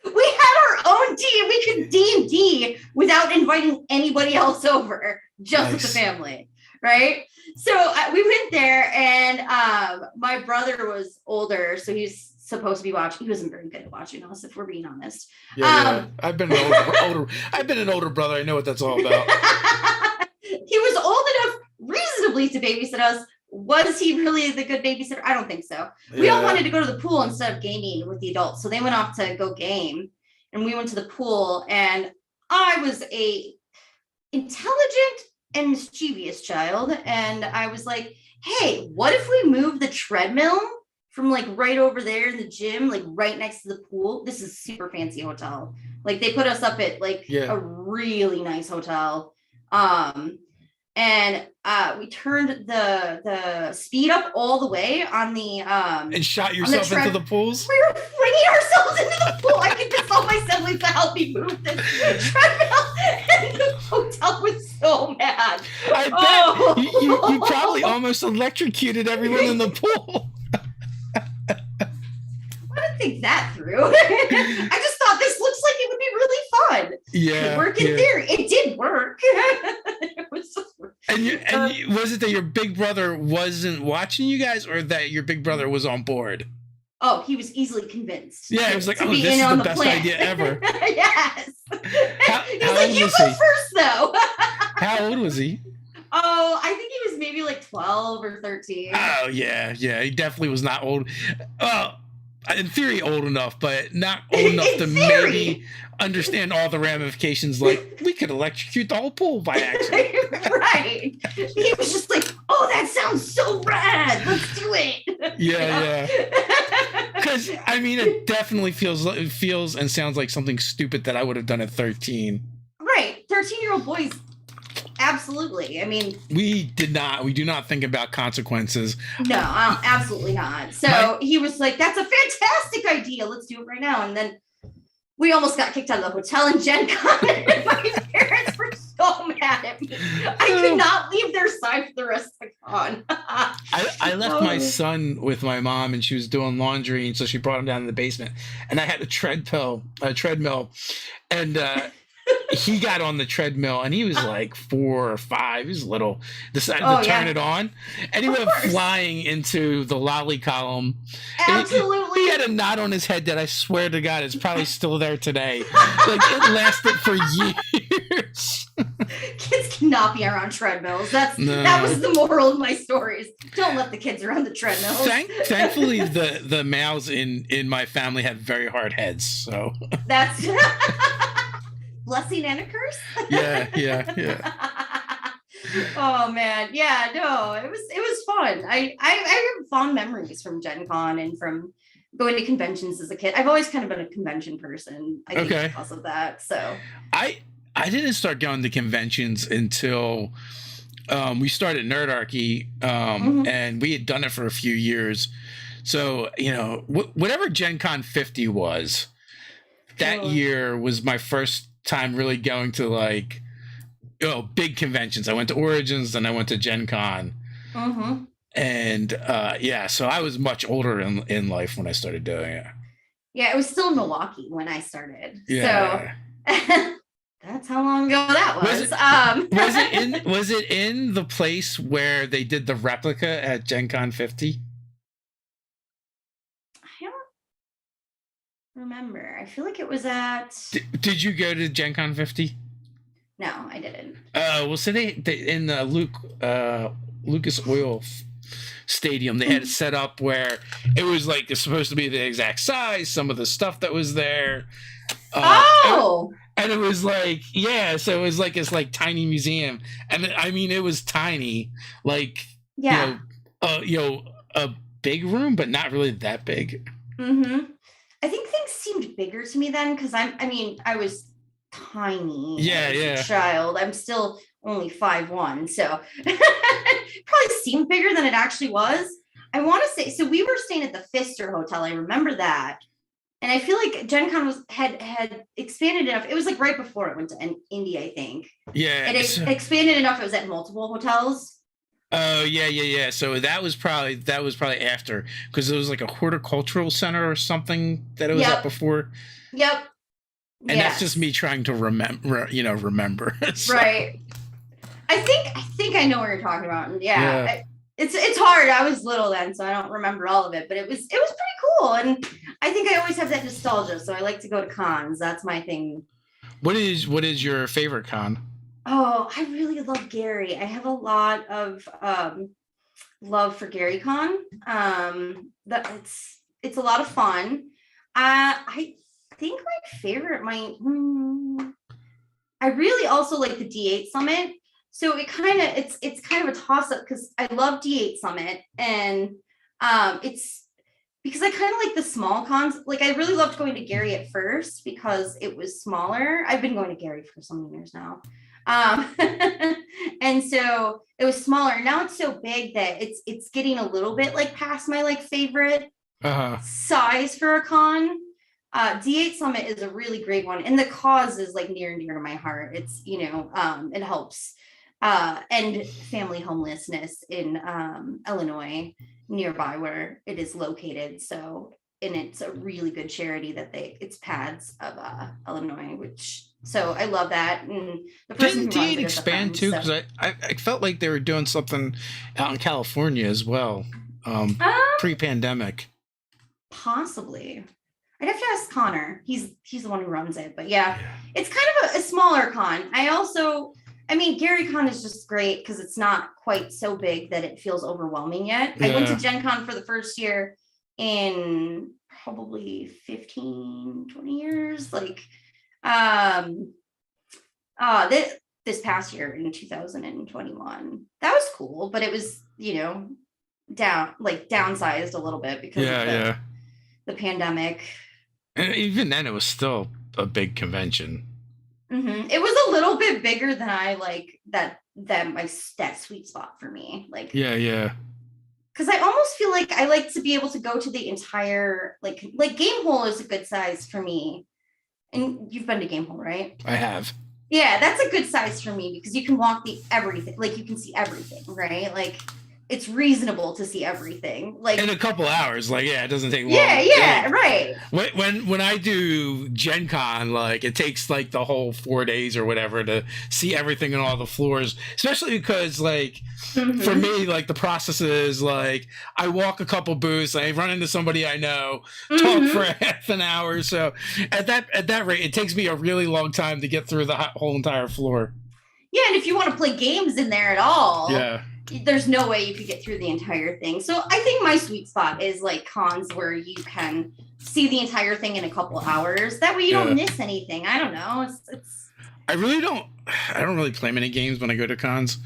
We had our own team. We could D&D without inviting anybody else over, just with the family, right? So we went there, and my brother was older, so he's supposed to be watching. He wasn't very good at watching us, if we're being honest. I've been an older brother. I know what that's all about. He was old enough reasonably to babysit us. Was he really the good babysitter? I don't think so. We all wanted to go to the pool instead of gaming with the adults. So they went off to go game, and we went to the pool, and I was a intelligent and mischievous child. And I was like, hey, what if we move the treadmill from like right over there in the gym, like right next to the pool? This is a super fancy hotel. Like they put us up at like a really nice hotel. And we turned the speed up all the way on the and shot yourself into the pools. We were flinging ourselves into the pool. I could just call my siblings to help me move this treadmill, and the hotel was so mad. I bet you probably almost electrocuted everyone in the pool. I didn't think that through. I just thought this looks like it would be really fun. Yeah, it worked in theory. It did work. It was so was it that your big brother wasn't watching you guys, or that your big brother was on board? Oh, he was easily convinced. Yeah, he was like, "Oh, this is the best idea ever." Yes. He's like, "You go first, though." How old was he? Oh, I think he was maybe like 12 or 13. Oh yeah. He definitely was not old. In theory, old enough, but not old enough to maybe understand all the ramifications. Like, we could electrocute the whole pool by accident. Right. He was just like, "Oh, that sounds so rad. Let's do it." Yeah. Because I mean, it definitely feels and sounds like something stupid that I would have done at 13. Right, 13-year-old boys. Absolutely. I mean, we do not think about consequences. No, absolutely not. So he was like, "That's a fantastic idea. Let's do it right now." And then we almost got kicked out of the hotel in Gen Con. And my parents were so mad mad at me. I could not leave their side for the rest of the con. I left my son with my mom, and she was doing laundry, and so she brought him down in the basement, and I had a treadmill, and he got on the treadmill, and he was like 4 or 5. He was little. Decided to turn it on, and he went flying into the lolly column. Absolutely. He had a knot on his head that I swear to God is probably still there today. Like, it lasted for years. Kids cannot be around treadmills. That was the moral of my stories. Don't let the kids around the treadmills. Thankfully, the males in my family have very hard heads. So that's blessing and a curse. Yeah. Oh man, yeah, no, it was fun. I have fond memories from Gen Con and from going to conventions as a kid. I've always kind of been a convention person, I think, because of that. So I didn't start going to conventions until we started Nerdarchy, and we had done it for a few years. So, whatever Gen Con 50 was, that year was my first time really going to big conventions. I went to Origins, then I went to Gen Con. And so I was much older in life when I started doing it. Yeah, it was still in Milwaukee when I started. Yeah. So that's how long ago that was. Was it in the place where they did the replica at Gen Con 50? I don't remember. I feel like it was at. Did you go to Gen Con 50? No, I didn't. Well, so they in the Lucas Oil Stadium, they had it set up where it was like it's supposed to be the exact size. Some of the stuff that was there. And it was like, so it was like this tiny museum, and I mean it was tiny, a big room, but not really that big. I think things seemed bigger to me then because I was tiny as a child. I'm still only 5'1", so probably seemed bigger than it actually was. I want to say, so we were staying at the Pfister Hotel. I remember that. And I feel like Gen Con had expanded enough. It was like right before it went to India, I think. Yeah. It expanded enough. It was at multiple hotels. Oh, yeah. So that was probably after, because it was like a horticultural center or something that it was at before. Yep. And that's just me trying to remember. So. Right. I think I know what you're talking about. And it's hard. I was little then, so I don't remember all of it, but it was pretty cool. And I think I always have that nostalgia, so I like to go to cons. That's my thing. What is your favorite con? Oh, I really love Gary. I have a lot of love for Gary Con. It's a lot of fun. I think my favorite I really also like the D8 Summit. So it's kind of a toss up because I love D8 Summit, and it's because I kind of like the small cons. Like I really loved going to Gary at first because it was smaller. I've been going to Gary for so many years now. And so it was smaller. Now it's so big that it's getting a little bit past my favorite size for a con. D8 Summit is a really great one, and the cause is near and dear to my heart. It's it helps end family homelessness in Illinois, nearby where it is located. So, and it's a really good charity that it's PADS of Illinois, so I love that. And the person didn't D8 expand too? Because I felt like they were doing something out in California as well, pre-pandemic. Possibly. I'd have to ask Connor. He's the one who runs it, but it's kind of a smaller con. Gary Con is just great because it's not quite so big that it feels overwhelming yet. I went to Gen Con for the first year in probably 15, 20 years. This past year in 2021. That was cool, but it was, downsized a little bit because of the pandemic. And even then, it was still a big convention. It was a little bit bigger than I like that sweet spot for me. Because I almost feel like I like to be able to go to the entire Game Hole is a good size for me. And you've been to Game Hole, right? I have. Yeah, that's a good size for me because you can walk everything, like you can see everything, right? Like it's reasonable to see everything. Like in a couple hours. Like, yeah, it doesn't take long. Yeah, right. When I do Gen Con, like it takes like the whole 4 days or whatever to see everything on all the floors, especially because like for me, like the process is like I walk a couple booths, I run into somebody I know, talk for a half an hour. So at that rate, it takes me a really long time to get through the whole entire floor. Yeah, and if you want to play games in there at all, yeah, there's no way you could get through the entire thing. So I think my sweet spot is like cons where you can see the entire thing in a couple hours. That way you don't miss anything. I don't know. I don't really play many games when I go to cons.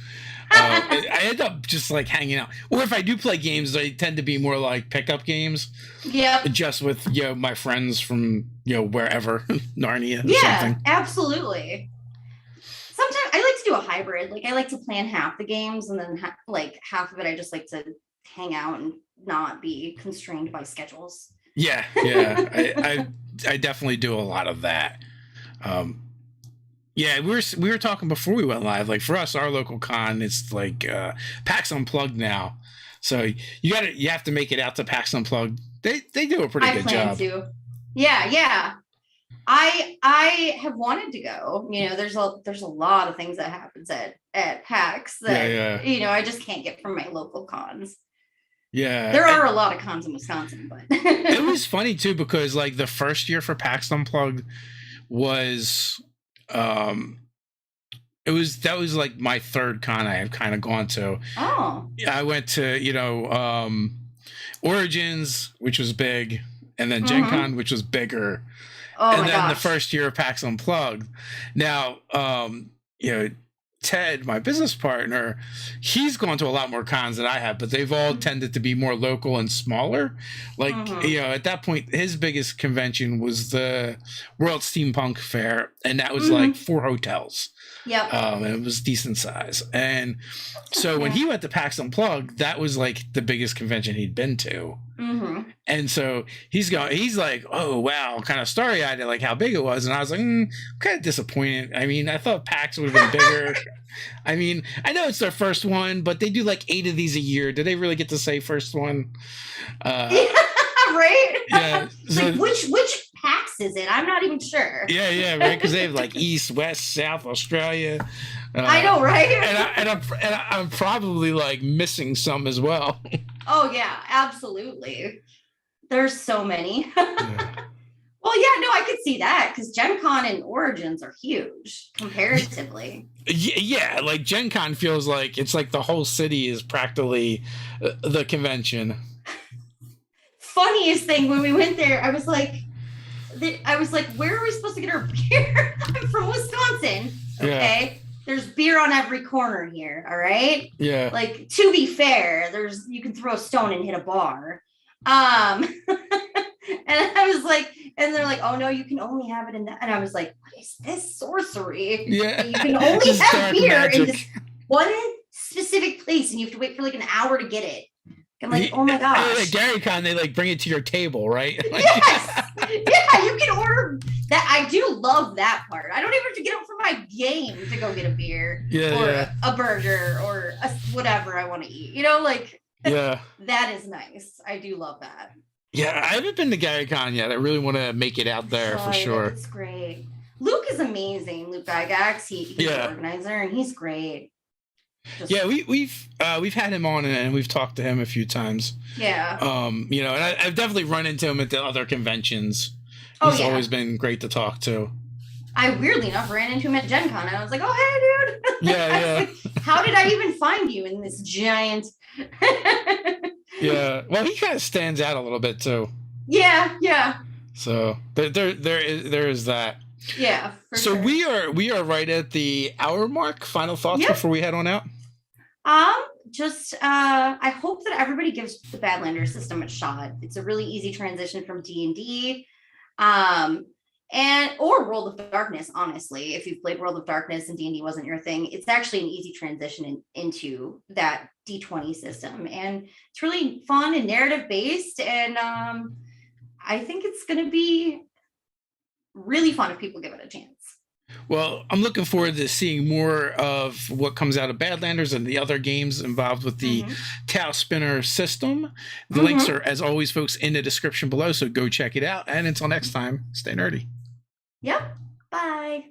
I end up just like hanging out. Or if I do play games, they tend to be more like pickup games. Yeah. Just with my friends from wherever, Narnia. Or yeah, something. Absolutely. Sometimes I like to do a hybrid. Like I like to plan half the games and then like half of it I just like to hang out and not be constrained by schedules. Yeah. I definitely do a lot of that. Yeah, we were talking before we went live. Like for us, our local con, it's like PAX Unplugged now. So you have to make it out to PAX Unplugged. They do a pretty good job. To. Yeah. I have wanted to go. There's a lot of things that happens at PAX that I just can't get from my local cons. Yeah, there are a lot of cons in Wisconsin, but it was funny too because like the first year for PAX Unplugged was that was like my third con I had kind of gone to. Oh, I went to Origins, which was big, and then Gen Con, which was bigger. And then the first year of PAX Unplugged. Now, Ted, my business partner, he's gone to a lot more cons than I have, but they've all tended to be more local and smaller. Like, at that point, his biggest convention was the World Steampunk Fair, and that was like 4 hotels. Yep. It was decent size. And so when he went to PAX Unplugged, that was like the biggest convention he'd been to. And so he's like, oh wow, kind of starry-eyed at like how big it was. And I was like, I'm kind of disappointed. I mean, I thought PAX would have been bigger. I mean, I know it's their first one, but they do like 8 of these a year. Do they really get to say first one? Right? Yeah. So, like which PAX is it? I'm not even sure. Yeah, right. Because they have like East, West, South, Australia. I know, right? and I'm probably like missing some as well. Oh yeah, absolutely. There's so many. Yeah. Well, yeah, no, I could see that because Gen Con and Origins are huge comparatively. Yeah, like Gen Con feels like it's like the whole city is practically the convention. Funniest thing when we went there, I was like, where are we supposed to get our beer? I'm from Wisconsin. Okay. Yeah. There's beer on every corner here. All right. Yeah. Like, to be fair, you can throw a stone and hit a bar. And I was like, and they're like, oh no, you can only have it in that. And I was like, what is this sorcery? Yeah. You can only have beer in this one specific place and you have to wait for like an hour to get it. I'm like, oh my gosh. At GaryCon, they like bring it to your table, right? Like, yes. Yeah, you can order that. I do love that part. I don't even have to get up from my game to go get a beer or a burger or whatever I want to eat. That is nice. I do love that. Yeah, I haven't been to GaryCon yet. I really want to make it out there for sure. It's great. Luke is amazing. Luke Gygax, he's the organizer, and he's great. We've had him on and we've talked to him a few times. Yeah. And I've definitely run into him at the other conventions. He's always been great to talk to. I weirdly enough ran into him at Gen Con and I was like, oh hey dude. Yeah. Like, how did I even find you in this giant Yeah. Well, he kind of stands out a little bit too. Yeah. So there is that. Yeah. So sure. we are right at the hour mark. Final thoughts before we head on out. I hope that everybody gives the Badlander system a shot. It's a really easy transition from D&D, or World of Darkness. Honestly, if you've played World of Darkness and D&D wasn't your thing, it's actually an easy transition into that D20 system, and it's really fun and narrative based. And I think it's going to be really fun if people give it a chance. Well, I'm looking forward to seeing more of what comes out of Badlanders and the other games involved with the Tau Spinner system. The links are, as always, folks, in the description below, so go check it out. And until next time, stay nerdy. Yep. Bye.